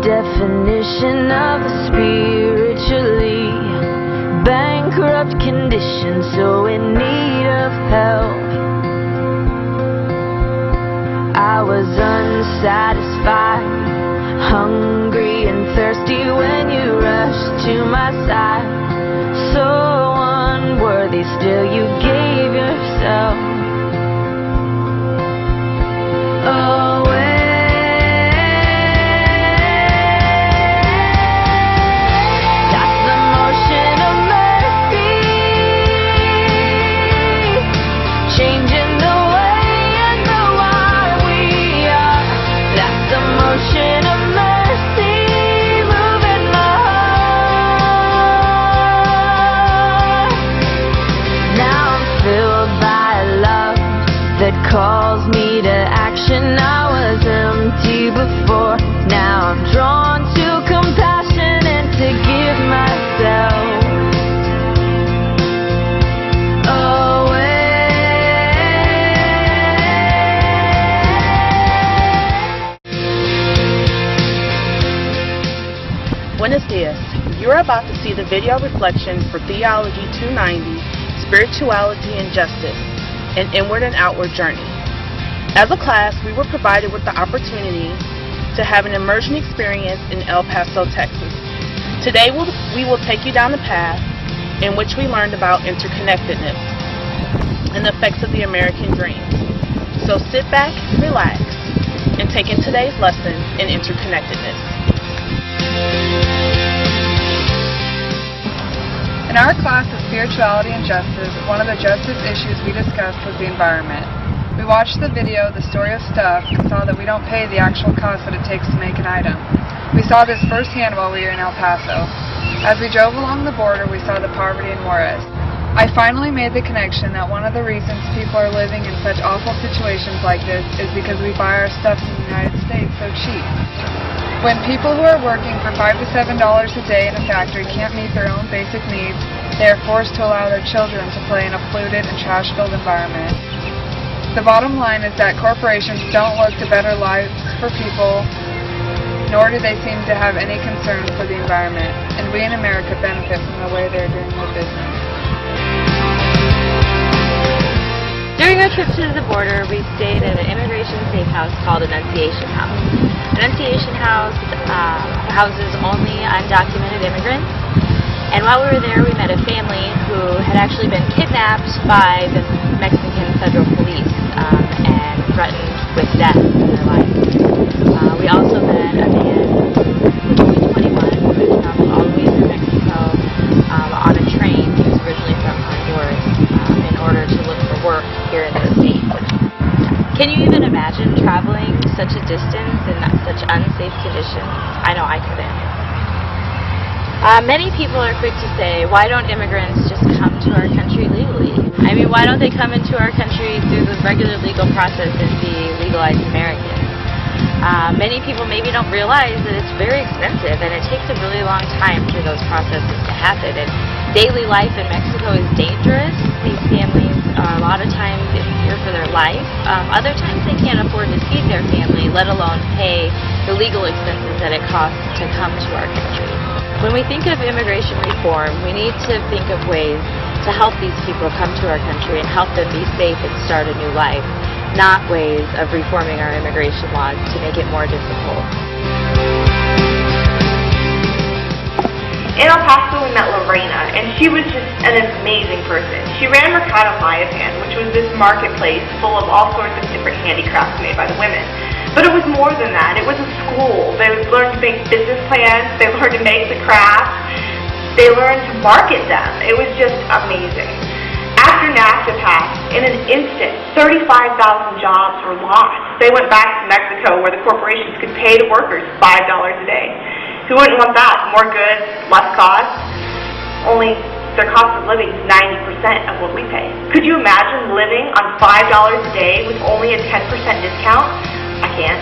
definition of a spiritually bankrupt condition, so in need of help. I was unsatisfied, hungry and thirsty when you rushed to my side. So unworthy, still you gave yourself away. That's the motion of mercy, changing the way and the why we are. That's the motion of mercy, moving my heart. Now I'm filled by love that calls me to action. I was empty before, now I'm drawn to compassion and to give myself away. Buenos dias. You're about to see the video reflection for Theology 290, Spirituality and Justice, an Inward and Outward Journey. As a class, we were provided with the opportunity to have an immersion experience in El Paso, Texas. Today we will take you down the path in which we learned about interconnectedness and the effects of the American dream. So sit back, relax, and take in today's lesson in interconnectedness. In our class of Spirituality and Justice, one of the justice issues we discussed was the environment. We watched the video, The Story of Stuff, and saw that we don't pay the actual cost that it takes to make an item. We saw this firsthand while we were in El Paso. As we drove along the border, we saw the poverty in Juarez. I finally made the connection that one of the reasons people are living in such awful situations like this is because we buy our stuff in the United States so cheap. When people who are working for $5 to $7 a day in a factory can't meet their own basic needs, they are forced to allow their children to play in a polluted and trash-filled environment. The bottom line is that corporations don't look to better lives for people, nor do they seem to have any concern for the environment, and we in America benefit from the way they're doing their business. During our trip to the border, we stayed at an immigration safe house called Annunciation House. Annunciation House houses only undocumented immigrants, and while we were there, we met a family who had actually been kidnapped by the Mexican federal police and threatened with death in their life. We also met a man who was only 21 who had traveled all the way through Mexico on a train. He was originally from Honduras in order to look for work here in the States. Can you even imagine traveling such a distance in such unsafe conditions? I know I couldn't. Many people are quick to say, why don't immigrants just come to our country legally? I mean, why don't they come into our country through the regular legal process and be legalized Americans? Many people maybe don't realize that it's very expensive and it takes a really long time for those processes to happen. And daily life in Mexico is dangerous. These families are a lot of times in fear for their life. Other times they can't afford to feed their family, let alone pay the legal expenses that it costs to come to our country. When we think of immigration reform, we need to think of ways to help these people come to our country and help them be safe and start a new life, not ways of reforming our immigration laws to make it more difficult. In El Paso, we met Lorena, and she was just an amazing person. She ran Mercado Mayapan, which was this marketplace full of all sorts of different handicrafts made by the women. But it was more than that. It was a school. They learned to make business plans. They learned to make the crafts. They learned to market them. It was just amazing. After NAFTA passed, in an instant, 35,000 jobs were lost. They went back to Mexico where the corporations could pay the workers $5 a day. Who wouldn't want that? More goods, less cost. Only their cost of living is 90% of what we pay. Could you imagine living on $5 a day with only a 10% discount? I can't.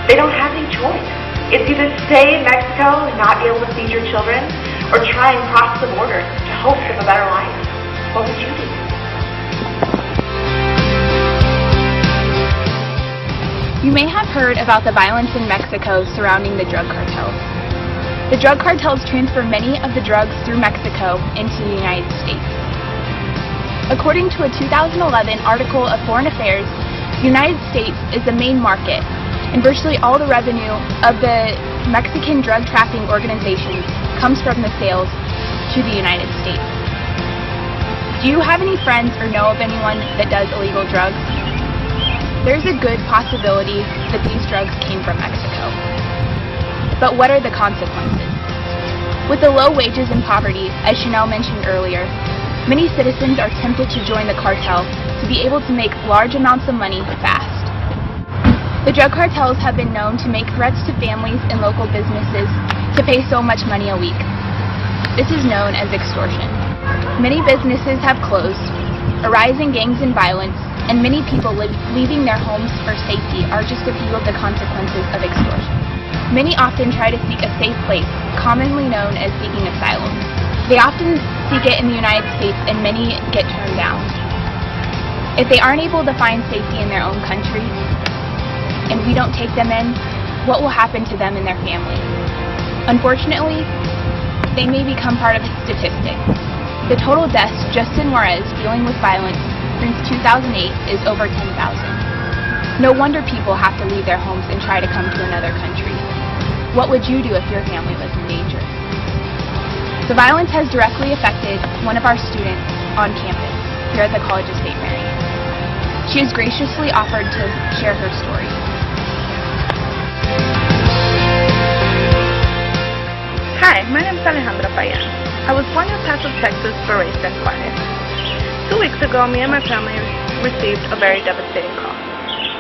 They don't have any choice. It's either stay in Mexico and not be able to feed your children, or try and cross the border to hope for a better life. What would you do? You may have heard about the violence in Mexico surrounding the drug cartels. The drug cartels transfer many of the drugs through Mexico into the United States. According to a 2011 article of Foreign Affairs, the United States is the main market, and virtually all the revenue of the Mexican drug trafficking organizations comes from the sales to the United States. Do you have any friends or know of anyone that does illegal drugs? There's a good possibility that these drugs came from Mexico. But what are the consequences? With the low wages and poverty, as Chanel mentioned earlier, many citizens are tempted to join the cartel to be able to make large amounts of money fast. The drug cartels have been known to make threats to families and local businesses to pay so much money a week. This is known as extortion. Many businesses have closed, a rise in gangs and violence, and many people leaving their homes for safety are just a few of the consequences of extortion. Many often try to seek a safe place, commonly known as seeking asylum. They often seek it in the United States, and many get turned down. If they aren't able to find safety in their own country, and we don't take them in, what will happen to them and their family? Unfortunately, they may become part of a statistic. The total deaths just in Juarez dealing with violence since 2008 is over 10,000. No wonder people have to leave their homes and try to come to another country. What would you do if your family was in danger? The violence has directly affected one of our students on campus here at the College of St. Mary. She has graciously offered to share her story. Hi, my name is Alejandra Payan. I was born in Paso, Texas, but raised in Juarez. 2 weeks ago, me and my family received a very devastating call.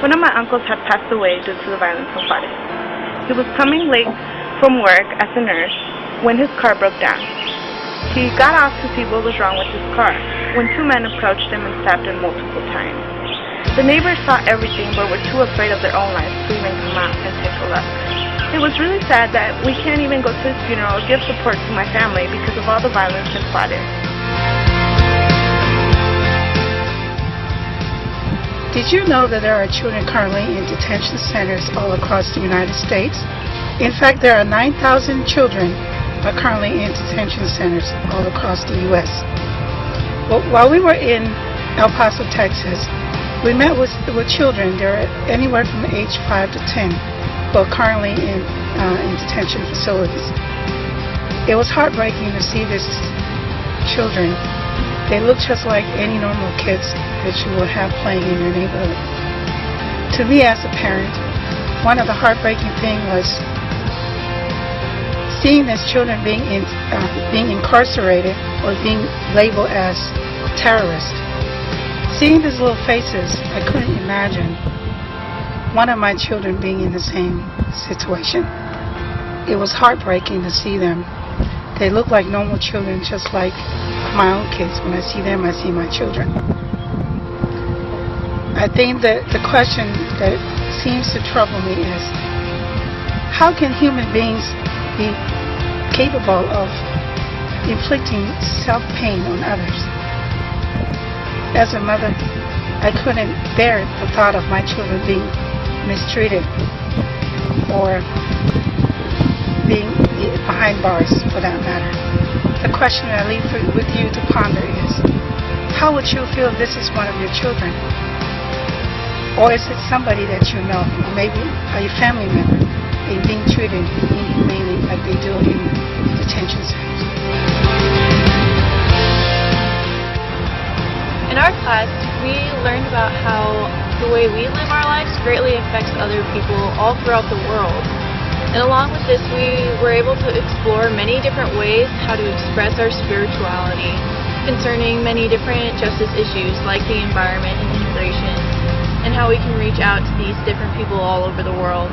One of my uncles had passed away due to the violence in Juarez. He was coming late from work as a nurse when his car broke down. He got out to see what was wrong with his car when 2 men approached him and stabbed him multiple times. The neighbors saw everything but were too afraid of their own lives to even come out and take a look. It was really sad that we can't even go to his funeral or give support to my family because of all the violence in Juarez. Did you know that there are children currently in detention centers all across the United States? In fact, there are 9,000 children are currently in detention centers all across the U.S. Well, while we were in El Paso, Texas, we met with children. They're anywhere from age 5 to 10 who are currently in detention facilities. It was heartbreaking to see these children. They look just like any normal kids that you will have playing in your neighborhood. To me as a parent, one of the heartbreaking things was seeing these children being incarcerated or being labeled as terrorists. Seeing these little faces, I couldn't imagine one of my children being in the same situation. It was heartbreaking to see them. They look like normal children, just like my own kids. When I see them, I see my children. I think that the question that seems to trouble me is, how can human beings be capable of inflicting self-pain on others? As a mother, I couldn't bear the thought of my children being mistreated or being behind bars, for that matter. The question I leave with you to ponder is, how would you feel if this is one of your children? Or is it somebody that you know, or maybe a family member, and being treated inhumanely like they do in detention centers? In our class, we learned about how the way we live our lives greatly affects other people all throughout the world. And along with this, we were able to explore many different ways how to express our spirituality concerning many different justice issues like the environment and immigration, and how we can reach out to these different people all over the world.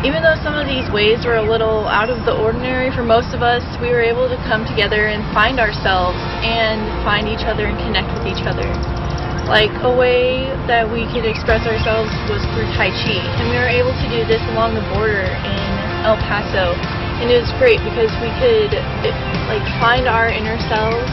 Even though some of these ways were a little out of the ordinary for most of us, we were able to come together and find ourselves and find each other and connect with each other. Like, a way that we could express ourselves was through Tai Chi, and we were able to do this along the border in El Paso, and it was great because we could find our inner selves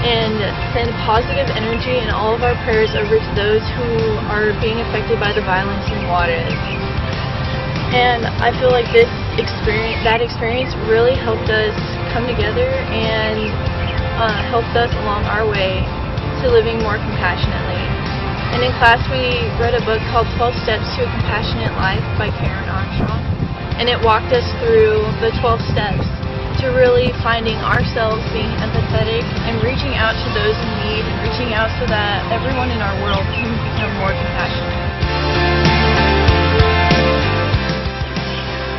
and send positive energy and all of our prayers over to those who are being affected by the violence in Juarez. And I feel like that experience really helped us come together and helped us along our way to living more compassionately. And in class we read a book called 12 Steps to a Compassionate Life by Karen Armstrong. And it walked us through the 12 steps to really finding ourselves being empathetic and reaching out to those in need and reaching out so that everyone in our world can become more compassionate.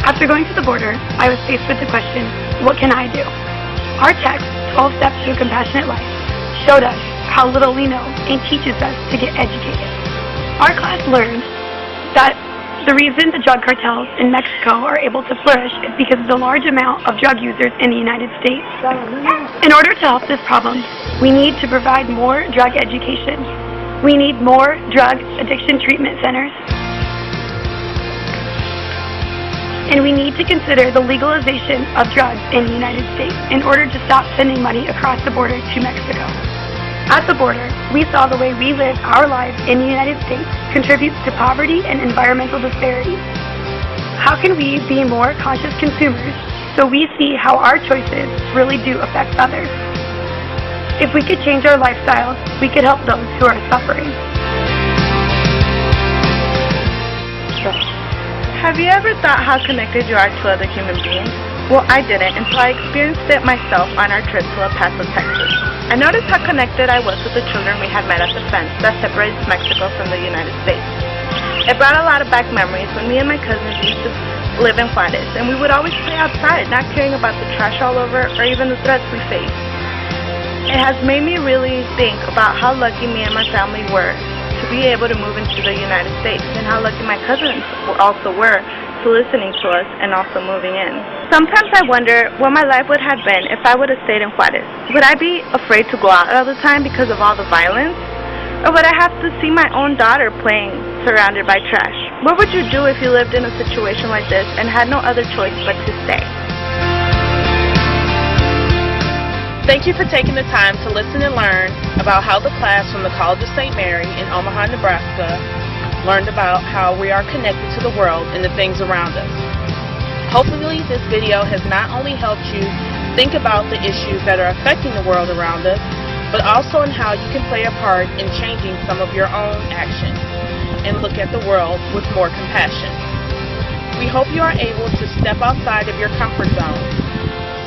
After going to the border, I was faced with the question, what can I do? Our text, 12 Steps to a Compassionate Life, showed us how little we know and teaches us to get educated. Our class learned that the reason the drug cartels in Mexico are able to flourish is because of the large amount of drug users in the United States. In order to help this problem, we need to provide more drug education. We need more drug addiction treatment centers. And we need to consider the legalization of drugs in the United States in order to stop sending money across the border to Mexico. At the border, we saw the way we live our lives in the United States contributes to poverty and environmental disparities. How can we be more conscious consumers so we see how our choices really do affect others? If we could change our lifestyles, we could help those who are suffering. Have you ever thought how connected you are to other human beings? Well, I didn't until I experienced it myself on our trip to Paso, Texas. I noticed how connected I was with the children we had met at the fence that separates Mexico from the United States. It brought a lot of back memories when me and my cousins used to live in Juarez, and we would always play outside, not caring about the trash all over or even the threats we faced. It has made me really think about how lucky me and my family were to be able to move into the United States, and how lucky my cousins also were to listening to us and also moving in. Sometimes I wonder what my life would have been if I would have stayed in Juarez. Would I be afraid to go out all the time because of all the violence? Or would I have to see my own daughter playing surrounded by trash? What would you do if you lived in a situation like this and had no other choice but to stay? Thank you for taking the time to listen and learn about how the class from the College of St. Mary in Omaha, Nebraska learned about how we are connected to the world and the things around us. Hopefully this video has not only helped you think about the issues that are affecting the world around us, but also in how you can play a part in changing some of your own actions and look at the world with more compassion. We hope you are able to step outside of your comfort zone,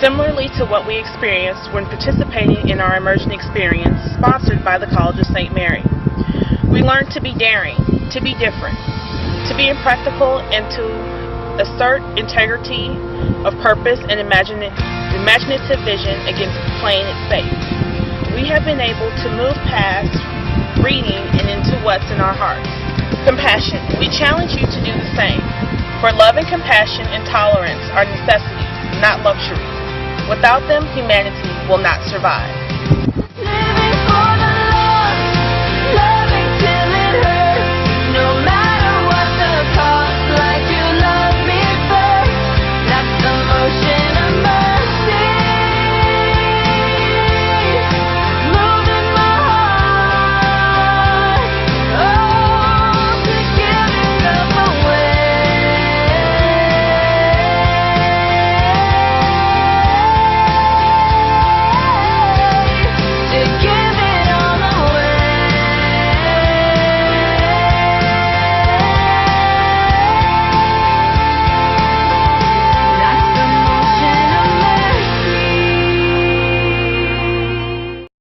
similarly to what we experienced when participating in our immersion experience sponsored by the College of St. Mary. We learned to be daring, to be different, to be impractical, and to assert integrity of purpose and imaginative vision against playing it safe. We have been able to move past reading and into what's in our hearts. Compassion. We challenge you to do the same. For love and compassion and tolerance are necessities, not luxuries. Without them, humanity will not survive.